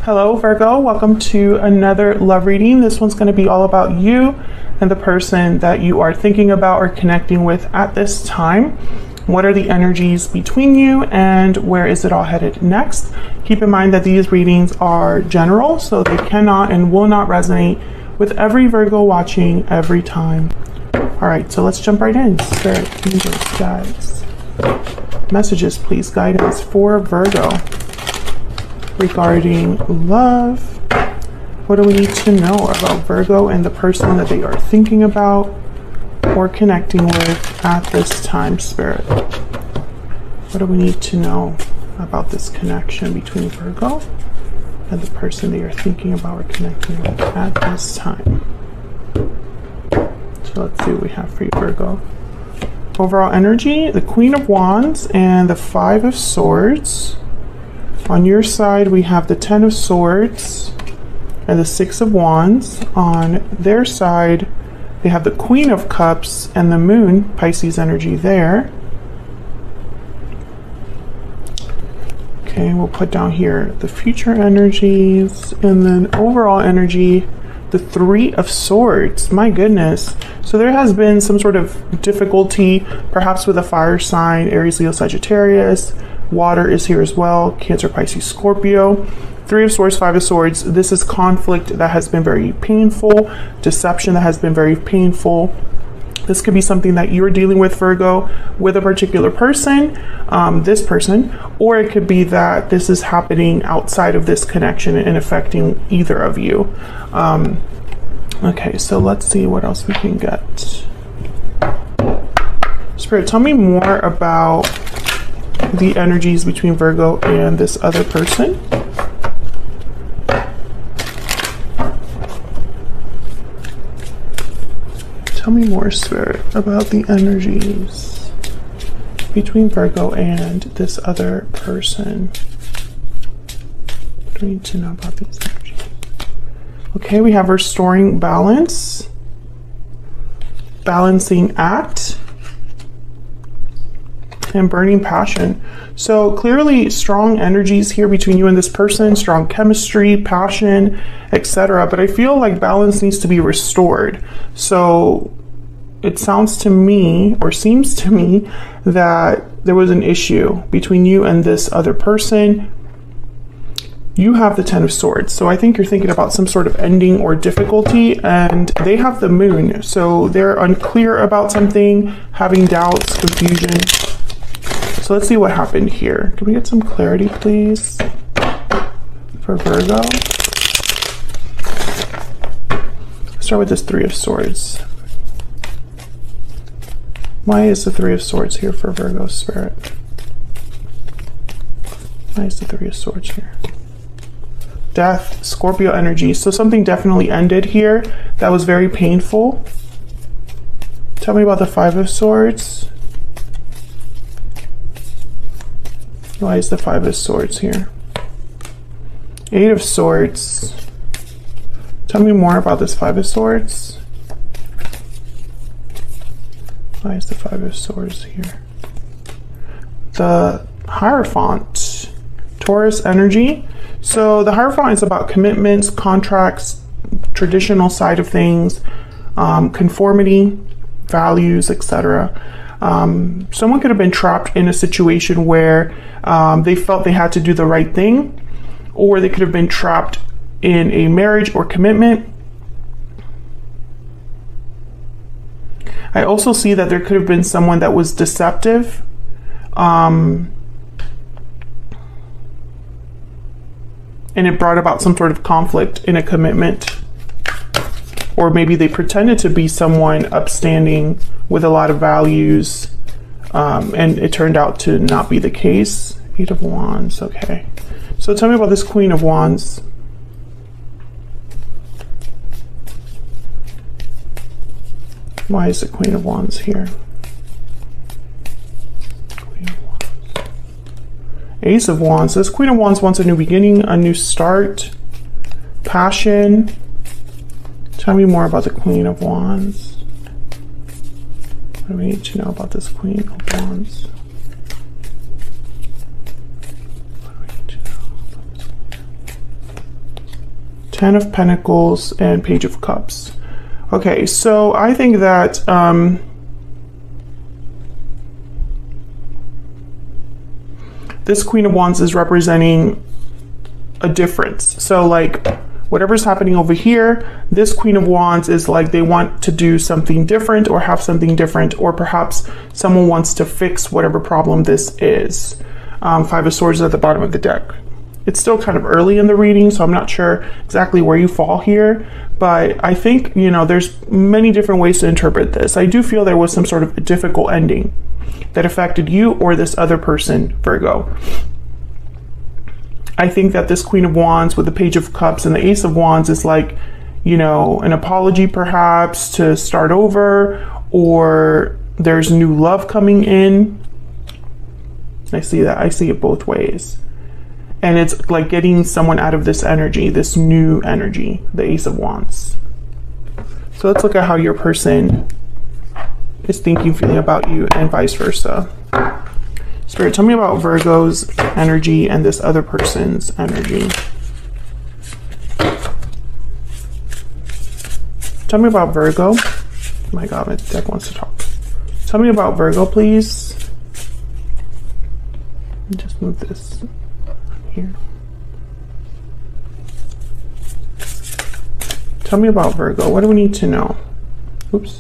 Hello Virgo, welcome to another love reading. This one's going to be all about you and the person that you are thinking about or connecting with at this time. What are the energies between you and where is it all headed next? Keep in mind that these readings are general, so they cannot and will not resonate with every Virgo watching every time. All right, so let's jump right in. Spirit, angels, guides, messages, please, guidance for Virgo regarding love. What do we need to know about Virgo and the person that they are thinking about or connecting with at this time, Spirit? What do we need to know about this connection between Virgo and the person they are thinking about or connecting with at this time? So let's see what we have for you, Virgo. Overall energy, the Queen of Wands and the Five of Swords. On your side, we have the Ten of Swords and the Six of Wands. On their side, they have the Queen of Cups and the Moon, Pisces energy there. Okay, we'll put down here the future energies and then overall energy, the Three of Swords. My goodness. So there has been some sort of difficulty, perhaps with a fire sign, Aries, Leo, Sagittarius. Water is here as well, Cancer, Pisces, Scorpio. Three of Swords, Five of Swords. This is conflict that has been very painful, deception that has been very painful. This could be something that you're dealing with, Virgo, with a particular person, this person, or it could be that this is happening outside of this connection and affecting either of you. Okay, so let's see what else we can get. Spirit, tell me more about the energies between Virgo and this other person. Tell me more, Spirit, about the energies between Virgo and this other person. What do we need to know about these energies? Okay, we have restoring balance, balancing act, and burning passion. So clearly strong energies here between you and this person, strong chemistry, passion, etc. But I feel like balance needs to be restored. So it sounds to me, or seems to me, that there was an issue between you and this other person. You have the Ten of Swords, so I think you're thinking about some sort of ending or difficulty, and they have the Moon, so they're unclear about something, having doubts, confusion. So let's see what happened here. Can we get some clarity, please, for Virgo? Let's start with this Three of Swords. Why is the Three of Swords here for Virgo, Spirit? Why is the Three of Swords here? Death, Scorpio energy. So something definitely ended here that was very painful. Tell me about the Five of Swords. Why is the Five of Swords here? Eight of Swords. Tell me more about this Five of Swords. Why is the Five of Swords here? The Hierophant, Taurus energy. So the Hierophant is about commitments, contracts, traditional side of things, conformity, values, etc. Someone could have been trapped in a situation where they felt they had to do the right thing, or they could have been trapped in a marriage or commitment. I also see that there could have been someone that was deceptive. And it brought about some sort of conflict in a commitment. Or maybe they pretended to be someone upstanding with a lot of values, and it turned out to not be the case. Eight of Wands, okay. So tell me about this Queen of Wands. Why is the Queen of Wands here? Queen of Wands. Ace of Wands. This Queen of Wands wants a new beginning, a new start, passion. Tell me more about the Queen of Wands. What do we need to know about this Queen of Wands? What do we need to know about this Queen? Ten of Pentacles and Page of Cups. Okay, so I think that this Queen of Wands is representing a difference. So like whatever's happening over here, this Queen of Wands is like they want to do something different or have something different, or perhaps someone wants to fix whatever problem this is. Five of Swords at the bottom of the deck. It's still kind of early in the reading, so I'm not sure exactly where you fall here, but I think, you know, there's many different ways to interpret this. I do feel there was some sort of a difficult ending that affected you or this other person, Virgo. I think that this Queen of Wands with the Page of Cups and the Ace of Wands is like, you know, an apology perhaps to start over, or there's new love coming in. I see that. I see it both ways. And it's like getting someone out of this energy, this new energy, the Ace of Wands. So let's look at how your person is thinking, feeling about you, and vice versa. Spirit, tell me about Virgo's energy and this other person's energy. Tell me about Virgo. Oh my God, my deck wants to talk. Tell me about Virgo, please. Just move this here. Tell me about Virgo. What do we need to know? Oops.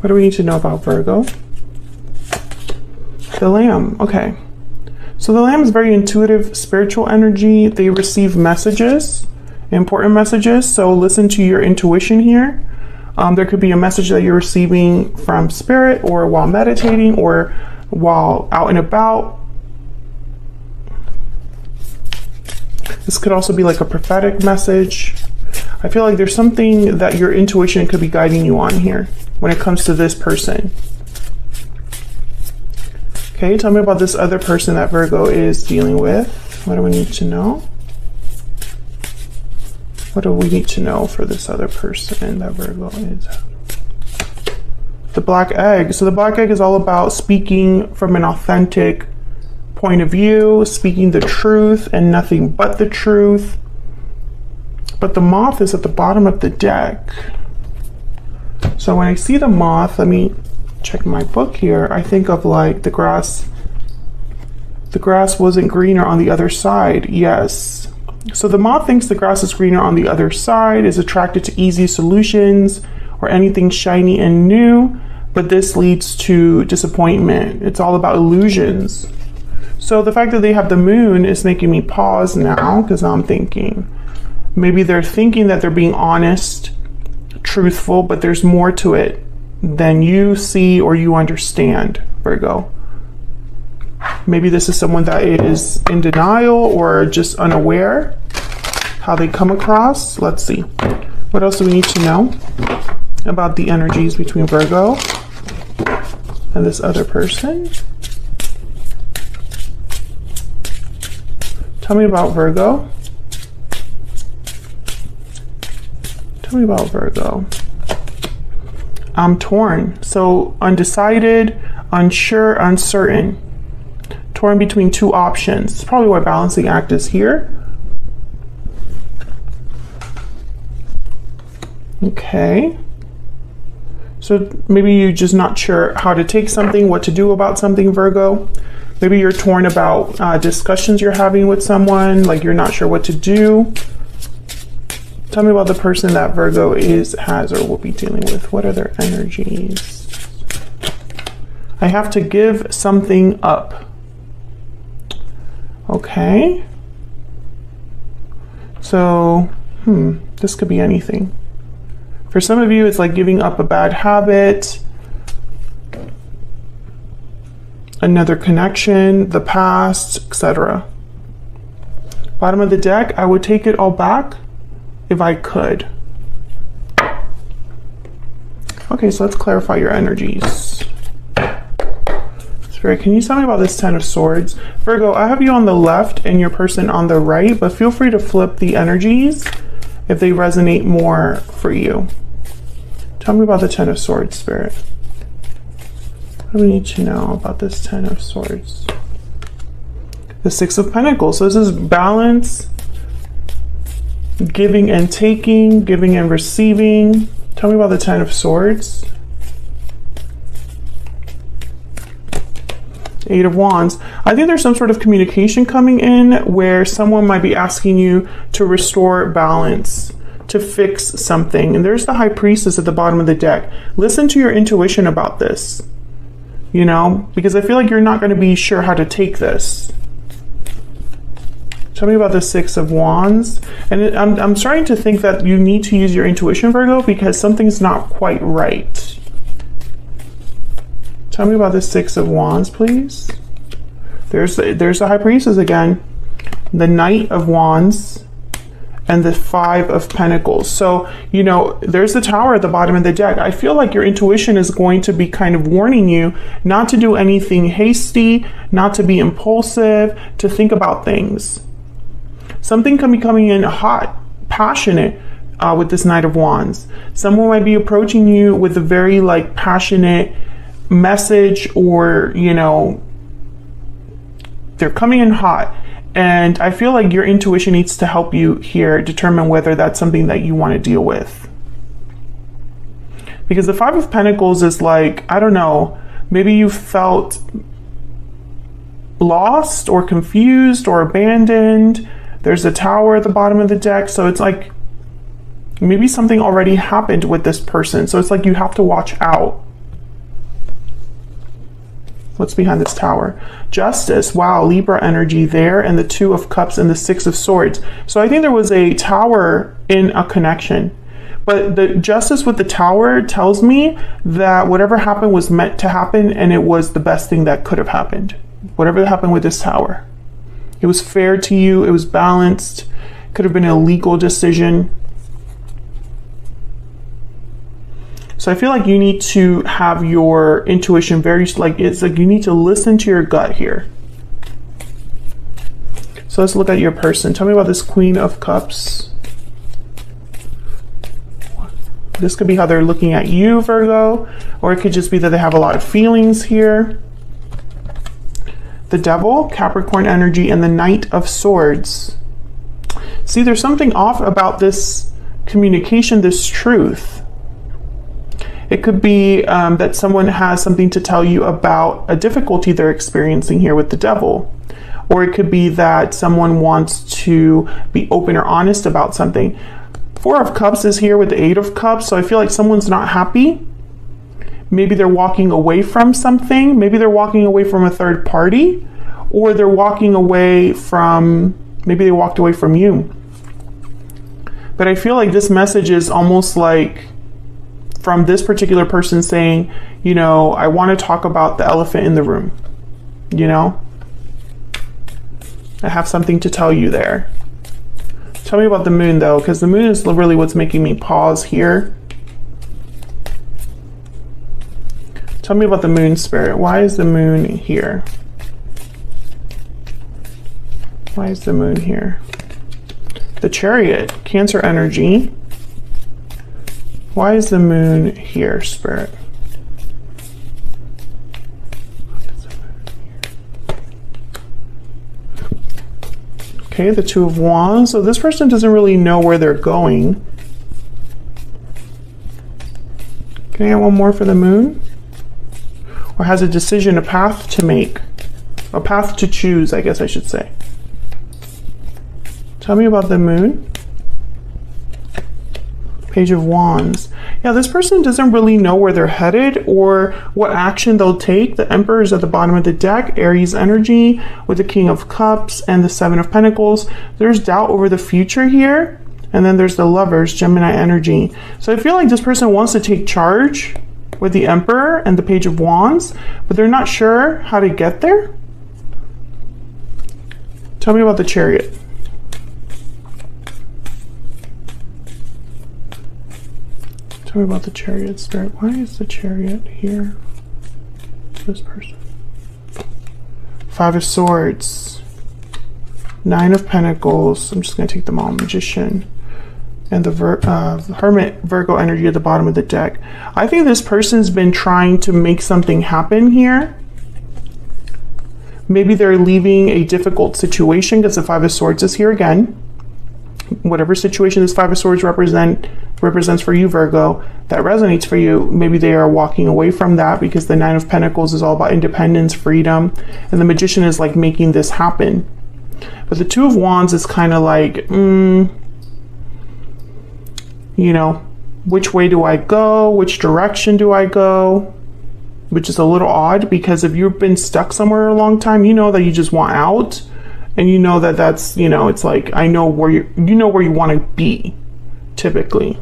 What do we need to know about Virgo? The Lamb. Okay. So the Lamb is very intuitive, spiritual energy. They receive messages, important messages. So listen to your intuition here. There could be a message that you're receiving from Spirit, or while meditating, or while out and about. This could also be like a prophetic message. I feel like there's something that your intuition could be guiding you on here when it comes to this person. Okay, tell me about this other person that Virgo is dealing with. What do we need to know? What do we need to know for this other person that Virgo is? The Black Egg. So the Black Egg is all about speaking from an authentic point of view, speaking the truth and nothing but the truth. But the Moth is at the bottom of the deck. So when I see the Moth, let me check my book here. I think of like the grass. The grass wasn't greener on the other side. Yes. So the Moth thinks the grass is greener on the other side, is attracted to easy solutions or anything shiny and new, but this leads to disappointment. It's all about illusions. So the fact that they have the Moon is making me pause now, because I'm thinking maybe they're thinking that they're being honest, truthful, but there's more to it than you see or you understand, Virgo. Maybe this is someone that is in denial or just unaware how they come across. Let's see. What else do we need to know about the energies between Virgo and this other person? Tell me about Virgo. Tell me about Virgo. I'm torn. So undecided, unsure, uncertain. Torn between two options. It's probably why balancing act is here. Okay. So maybe you're just not sure how to take something, what to do about something, Virgo. Maybe you're torn about discussions you're having with someone, like you're not sure what to do. Tell me about the person that Virgo has or will be dealing with. What are their energies? I have to give something up. Okay. So, this could be anything. For some of you, it's like giving up a bad habit, another connection, the past, etc. Bottom of the deck, I would take it all back if I could. Okay, so let's clarify your energies. Spirit, can you tell me about this Ten of Swords? Virgo, I have you on the left and your person on the right, but feel free to flip the energies if they resonate more for you. Tell me about the Ten of Swords, Spirit. What do we need to know about this Ten of Swords? The Six of Pentacles. So this is balance, giving and taking, giving and receiving. Tell me about the Ten of Swords. Eight of Wands. I think there's some sort of communication coming in where someone might be asking you to restore balance, to fix something. And there's the High Priestess at the bottom of the deck. Listen to your intuition about this, you know, because I feel like you're not going to be sure how to take this. Tell me about the Six of Wands. And I'm starting to think that you need to use your intuition, Virgo, because something's not quite right. Tell me about the Six of Wands, please. There's the High Priestess again, the Knight of Wands, and the Five of Pentacles. So, you know, there's the Tower at the bottom of the deck. I feel like your intuition is going to be kind of warning you not to do anything hasty, not to be impulsive, to think about things. Something can be coming in hot, passionate with this Knight of Wands. Someone might be approaching you with a very like passionate message, or, you know, they're coming in hot. And I feel like your intuition needs to help you here determine whether that's something that you want to deal with. Because the Five of Pentacles is like, I don't know, maybe you felt lost or confused or abandoned. There's a Tower at the bottom of the deck. So it's like maybe something already happened with this person. So it's like you have to watch out. What's behind this Tower? Justice. Wow, Libra energy there, and the Two of Cups and the Six of Swords. So I think there was a Tower in a connection. But the Justice with the Tower tells me that whatever happened was meant to happen, and it was the best thing that could have happened. Whatever happened with this Tower. It was fair to you, it was balanced, could have been a legal decision. So I feel like you need to have your intuition very, like, it's like you need to listen to your gut here. So let's look at your person. Tell me about this Queen of Cups. This could be how they're looking at you, Virgo, or it could just be that they have a lot of feelings here. The Devil, Capricorn energy, and the Knight of Swords. See, there's something off about this communication, this truth. It could be that someone has something to tell you about a difficulty they're experiencing here with the Devil. Or it could be that someone wants to be open or honest about something. Four of Cups is here with the Eight of Cups, so I feel like someone's not happy. Maybe they're walking away from something. Maybe they're walking away from a third party. Or they're walking away from, maybe they walked away from you. But I feel like this message is almost like from this particular person saying, you know, I want to talk about the elephant in the room. You know, I have something to tell you there. Tell me about the Moon, though, because the Moon is really what's making me pause here. Tell me about the Moon, Spirit. Why is the Moon here? Why is the Moon here? The Chariot, Cancer energy. Why is the Moon here, Spirit? Okay, the Two of Wands. So this person doesn't really know where they're going. Can I get one more for the Moon? Or has a decision, a path to make. A path to choose, I guess I should say. Tell me about the Moon. Page of Wands. Yeah, this person doesn't really know where they're headed or what action they'll take. The Emperor is at the bottom of the deck, Aries energy with the King of Cups and the Seven of Pentacles. There's doubt over the future here. And then there's the Lovers, Gemini energy. So I feel like this person wants to take charge with the Emperor and the Page of Wands, but they're not sure how to get there. Tell me about the Chariot. Tell me about the Chariot, Spirit. Why is the Chariot here? This person. Five of Swords. Nine of Pentacles. I'm just going to take them all. Magician. and the Hermit Virgo energy at the bottom of the deck. I think this person's been trying to make something happen here. Maybe they're leaving a difficult situation because the Five of Swords is here again. Whatever situation this Five of Swords represents for you, Virgo, that resonates for you, maybe they are walking away from that because the Nine of Pentacles is all about independence, freedom, and the Magician is like making this happen. But the Two of Wands is kind of like, you know, which way do I go? Which direction do I go? Which is a little odd because if you've been stuck somewhere a long time, you know that you just want out, and you know that that's, you know, it's like, I know where you know where you want to be, typically.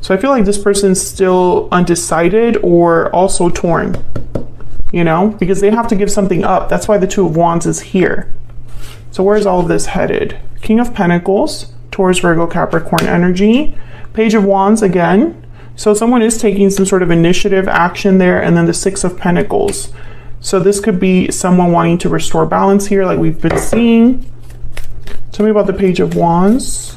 So I feel like this person's still undecided or also torn, you know, because they have to give something up. That's why the Two of Wands is here. So where's all of this headed? King of Pentacles, Taurus, Virgo, Capricorn energy. Page of Wands again. So someone is taking some sort of initiative action there, and then the Six of Pentacles. So this could be someone wanting to restore balance here like we've been seeing. Tell me about the Page of Wands.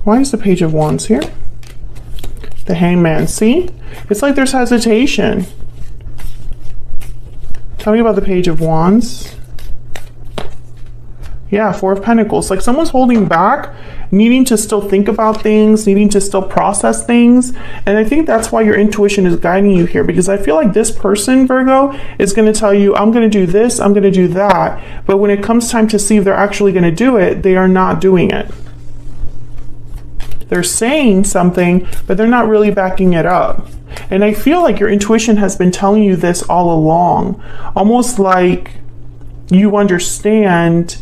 Why is the Page of Wands here? The Hangman. See? It's like there's hesitation. Tell me about the Page of Wands. Yeah, Four of Pentacles. Like someone's holding back, needing to still think about things, needing to still process things. And I think that's why your intuition is guiding you here, because I feel like this person, Virgo, is going to tell you, I'm going to do this, I'm going to do that. But when it comes time to see if they're actually going to do it, they are not doing it. They're saying something, but they're not really backing it up. And I feel like your intuition has been telling you this all along, almost like you understand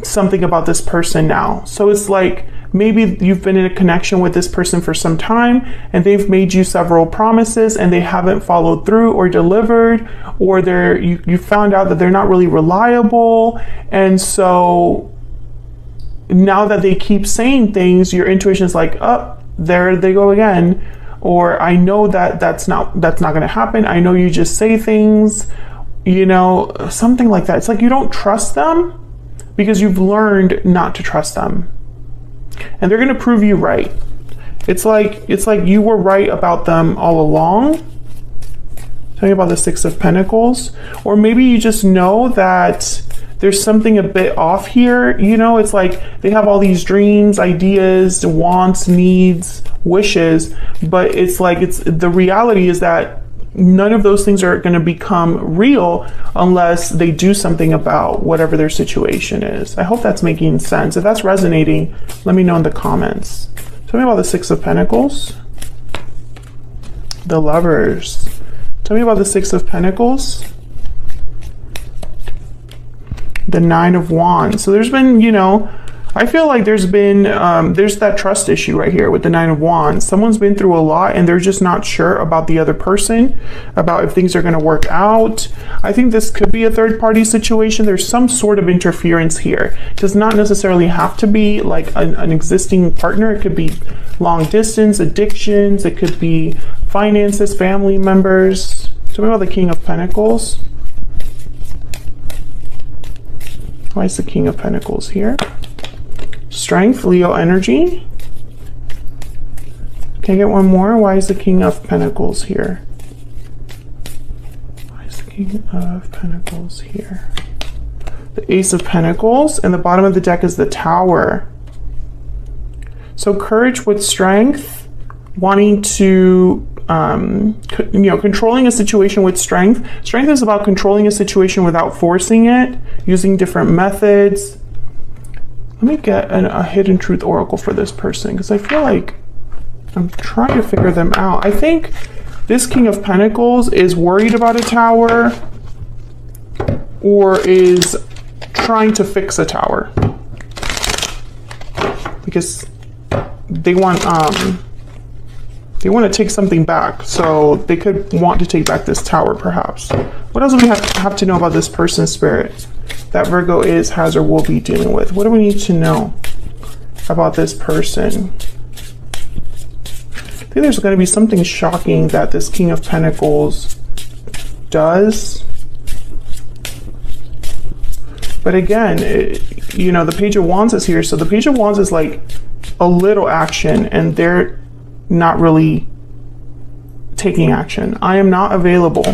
something about this person now. So it's like maybe you've been in a connection with this person for some time and they've made you several promises and they haven't followed through or delivered, or you found out that they're not really reliable. And so now that they keep saying things, your intuition is like, oh, there they go again. Or I know that that's not going to happen. I know you just say things, you know, something like that. It's like you don't trust them because you've learned not to trust them. And they're going to prove you right. It's like you were right about them all along. Tell me about the Six of Pentacles. Or maybe you just know that there's something a bit off here. You know, it's like they have all these dreams, ideas, wants, needs, wishes, but it's like the reality is that none of those things are going to become real unless they do something about whatever their situation is. I hope that's making sense. If that's resonating, let me know in the comments. Tell me about the Six of Pentacles. The Lovers. Tell me about the Six of Pentacles. The Nine of Wands. So there's been, you know, I feel like there's been, there's that trust issue right here with the Nine of Wands. Someone's been through a lot and they're just not sure about the other person, about if things are going to work out. I think this could be a third party situation. There's some sort of interference here. It does not necessarily have to be like an existing partner. It could be long distance, addictions. It could be finances, family members. Tell me about the King of Pentacles. Why is the King of Pentacles here? Strength, Leo energy. Can I get one more? Why is the King of Pentacles here? Why is the King of Pentacles here? The Ace of Pentacles, and the bottom of the deck is the Tower. So courage with strength, wanting to, you know, controlling a situation with strength. Strength is about controlling a situation without forcing it, using different methods. Let me get a hidden truth oracle for this person because I feel like I'm trying to figure them out. I think this King of Pentacles is worried about a tower or is trying to fix a tower because they want to take something back. So they could want to take back this tower perhaps. What else do we have to know about this person, Spirit, that Virgo has, or will be dealing with? What do we need to know about this person? I think there's going to be something shocking that this King of Pentacles does. But again, you know, the Page of Wands is here. So the Page of Wands is like a little action, and they're not really taking action. I am not available.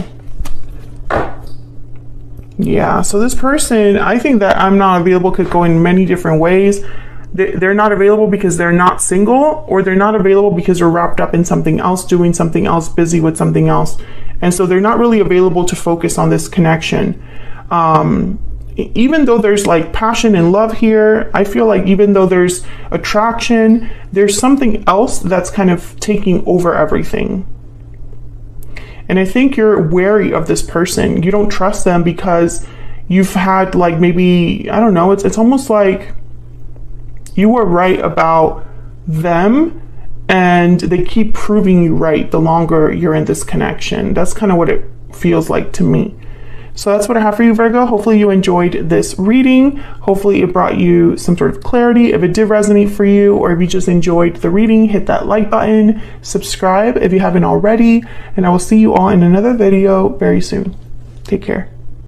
Yeah, so this person, I think that I'm not available could go in many different ways. They're not available because they're not single, or they're not available because they're wrapped up in something else, doing something else, busy with something else. And so they're not really available to focus on this connection. Even though there's like passion and love here, I feel like even though there's attraction, there's something else that's kind of taking over everything. And I think you're wary of this person. You don't trust them because you've had like, maybe, I don't know, it's almost like you were right about them and they keep proving you right the longer you're in this connection. That's kind of what it feels like to me. So that's what I have for you, Virgo. Hopefully you enjoyed this reading. Hopefully it brought you some sort of clarity. If it did resonate for you, or if you just enjoyed the reading, hit that like button, subscribe if you haven't already, and I will see you all in another video very soon. Take care.